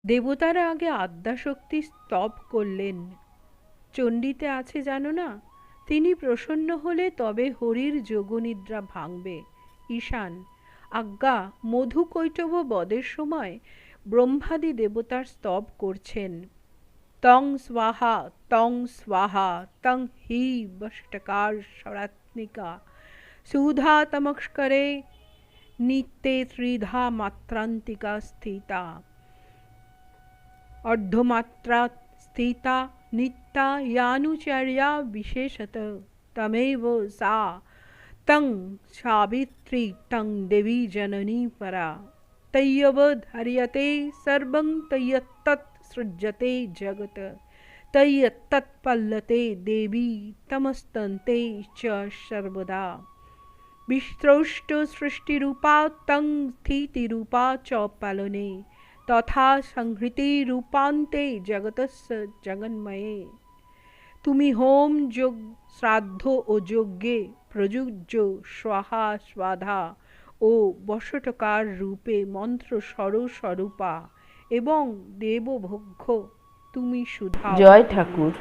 দেবতারা আগে আদ্যাশক্তি স্তব করলেন। চণ্ডীতে আছে জানো না, তিনি প্রসন্ন হলে তবে হরির যোগনিদ্রা ভাঙবে। ঈশান: আজ্ঞা, মধু কৈটব বদের সময় ব্রহ্মাদি দেবতার স্তব করছেন। তং স্বাহা তং স্বাহা তং হি বষ্টকার স্বরাত্মিকা সুধা তমস্করে নিত্যে ত্রিধা মাত্রান্তিকা স্থিতা अर्धमात्रा स्थिता नित्या यानुचर्या विशेषत तमेव सा तं सावित्री तं देवी जननी परा तय्यवधार्यते सर्वं तय्यत्तत् सृज्यते जगत् तय्यत्तत्पल्लते देवी तमस्तन्ते च सर्वदा विस्त्रौष्ट सृष्टिरूपा तं स्थितिरूपा च पालने तथा संहृति रूपान्ते जगतस्य जगन्मये। তুমি হোম যোগ শ্রাদ্ধ ও যজ্ঞে প্রযুজ্য স্বাহা স্বাধা ও বশটকার রূপে মন্ত্র স্বরূপা এবং দেবভোগ্য তুমি সুধা। জয় ঠাকুর।